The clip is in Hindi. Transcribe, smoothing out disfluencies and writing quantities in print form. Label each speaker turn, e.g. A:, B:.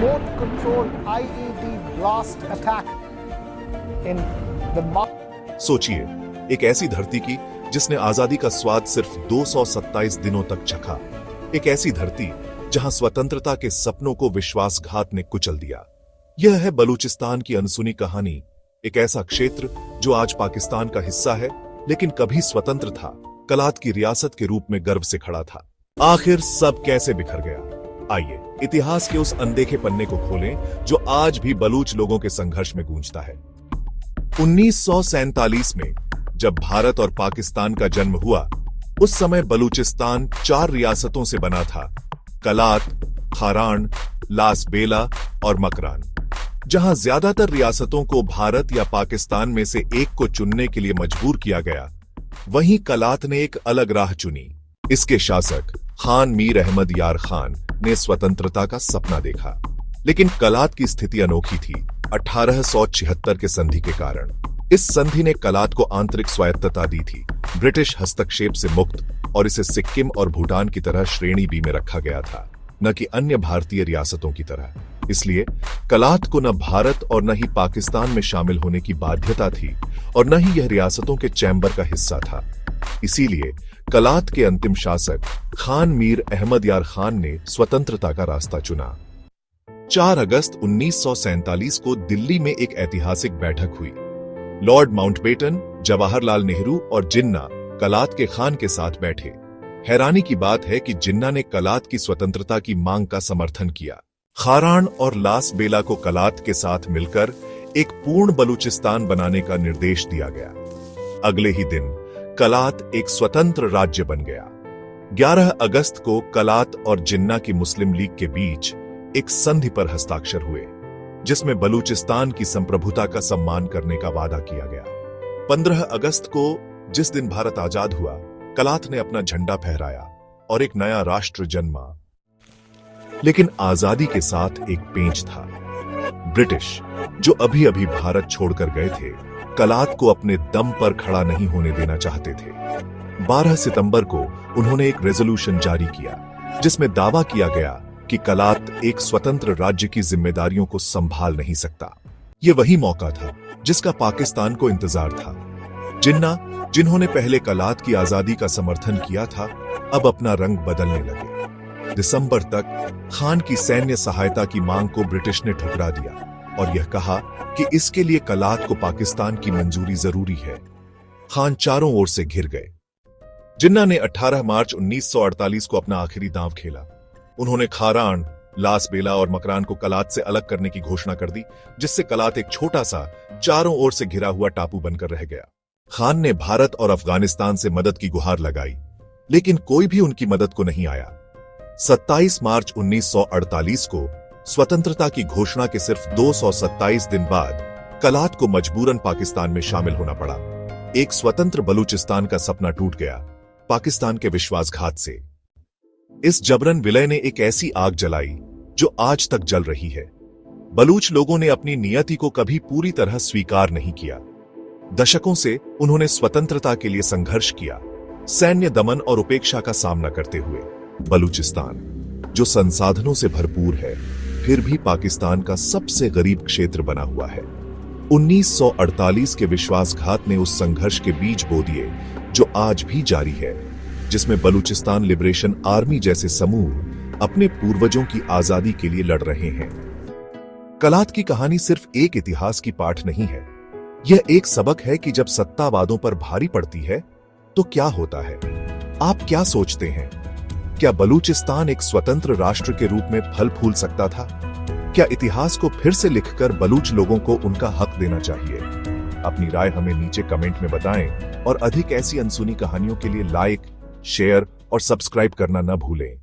A: remote controlled IED blast attack in the
B: सोचिए, एक ऐसी धरती की जिसने आजादी का स्वाद सिर्फ 227 दिनों तक चखा। एक ऐसी धरती जहां स्वतंत्रता के सपनों को विश्वासघात ने कुचल दिया। यह है बलूचिस्तान की अनसुनी कहानी। एक ऐसा क्षेत्र जो आज पाकिस्तान का हिस्सा है, लेकिन कभी स्वतंत्र था, कलात की रियासत के रूप में गर्व से खड़ा था। आखिर सब कैसे बिखर गया? आइए इतिहास के उस अनदेखे पन्ने को खोलें जो आज भी बलूच लोगों के संघर्ष में गूंजता है। 1947 में जब भारत और पाकिस्तान का जन्म हुआ, उस समय बलूचिस्तान 4 रियासतों से बना था: कलात, खारान, लास बेला और मकरान। जहां ज्यादातर रियासतों को भारत या पाकिस्तान में से एक को चुनने के लिए मजबूर किया गया, वहीं कलात ने एक अलग राह चुनी। इसके शासक खान मीर अहमद यार खान ने स्वतंत्रता का सपना देखा, लेकिन कलात की स्थिति अनोखी थी। 1876 के संधि के कारण इस संधि ने कलात को आंतरिक स्वायत्तता दी थी, ब्रिटिश हस्तक्षेप से मुक्त, और इसे सिक्किम और भूटान की तरह श्रेणी बी में रखा गया था, न कि अन्य भारतीय रियासतों की तरह। इसलिए कलात को न भारत और न ही पाकिस्तान में शामिल होने की बाध्यता थी, और न ही यह रियासतों के चैम्बर का हिस्सा था। इसीलिए कलात के अंतिम शासक खान मीर अहमद यार खान ने स्वतंत्रता का रास्ता चुना। 4 अगस्त 1947 को दिल्ली में एक ऐतिहासिक बैठक हुई। लॉर्ड माउंटबेटन, जवाहरलाल नेहरू और जिन्ना कलात के खान के साथ बैठे। हैरानी की बात है कि जिन्ना ने कलात की स्वतंत्रता की मांग का समर्थन किया। खारान और लास बेला को कलात के साथ मिलकर एक पूर्ण बलूचिस्तान बनाने का निर्देश दिया गया। अगले ही दिन कलात एक स्वतंत्र राज्य बन गया। 11 अगस्त को कलात और जिन्ना की मुस्लिम लीग के बीच एक संधि पर हस्ताक्षर हुए, जिसमें बलूचिस्तान की संप्रभुता का सम्मान करने का वादा किया गया। 15 अगस्त को, जिस दिन भारत आजाद हुआ, कलात ने अपना झंडा फहराया और एक नया राष्ट्र जन्मा। लेकिन आजादी के साथ एक पेंच था। ब्रिटिश, जो अभी अभी भारत छोड़कर गए थे, कलात को अपने दम पर खड़ा नहीं होने देना चाहते थे। 12 सितंबर को उन्होंने एक रेजोल्यूशन जारी किया, जिसमें दावा किया गया कि कलात एक स्वतंत्र राज्य की जिम्मेदारियों को संभाल नहीं सकता। यह वही मौका था जिसका पाकिस्तान को इंतजार था। जिन्ना, जिन्होंने पहले कलात की आजादी का समर्थन किया था, अब अपना रंग बदलने लगे। दिसंबर तक खान की सैन्य सहायता की मांग को ब्रिटिश ने ठुकरा दिया और यह कहा कि इसके लिए कलात को पाकिस्तान की मंजूरी जरूरी है। खान चारों ओर से घिर गए। जिन्ना ने 18 मार्च 1948 को अपना आखिरी दांव खेला। उन्होंने खारान, लास बेला और मकरान को कलात से अलग करने की घोषणा कर दी, जिससे कलात एक छोटा सा, चारों ओर से घिरा हुआ टापू बनकर रह गया। खान ने भारत और अफगानिस्तान से मदद की गुहार लगाई, लेकिन कोई भी उनकी मदद को नहीं आया। 27 मार्च 1948 को स्वतंत्रता की घोषणा के सिर्फ 227 दिन बाद कलात को मजबूरन पाकिस्तान में शामिल होना पड़ा। एक स्वतंत्र बलूचिस्तान का सपना टूट गया, पाकिस्तान के विश्वासघात से। इस जबरन विलय ने एक ऐसी आग जलाई जो आज तक जल रही है। बलूच लोगों ने अपनी नियति को कभी पूरी तरह स्वीकार नहीं किया। दशकों से उन्होंने स्वतंत्रता के लिए संघर्ष किया, सैन्य दमन और उपेक्षा का सामना करते हुए। बलूचिस्तान, जो संसाधनों से भरपूर है, फिर भी पाकिस्तान का सबसे गरीब क्षेत्र बना हुआ है। 1948 के विश्वासघात ने उस संघर्ष के बीज बो दिए जो आज भी जारी है, जिसमें बलूचिस्तान लिबरेशन आर्मी जैसे समूह अपने पूर्वजों की आजादी के लिए लड़ रहे हैं। कलात की कहानी सिर्फ एक इतिहास की पाठ नहीं है, यह एक सबक है कि जब सत्तावादों पर भारी पड़ती है तो क्या होता है। आप क्या सोचते हैं? क्या बलूचिस्तान एक स्वतंत्र राष्ट्र के रूप में फल फूल सकता था? क्या इतिहास को फिर से लिखकर बलूच लोगों को उनका हक देना चाहिए? अपनी राय हमें नीचे कमेंट में बताएं और अधिक ऐसी अनसुनी कहानियों के लिए लाइक, शेयर और सब्सक्राइब करना न भूलें।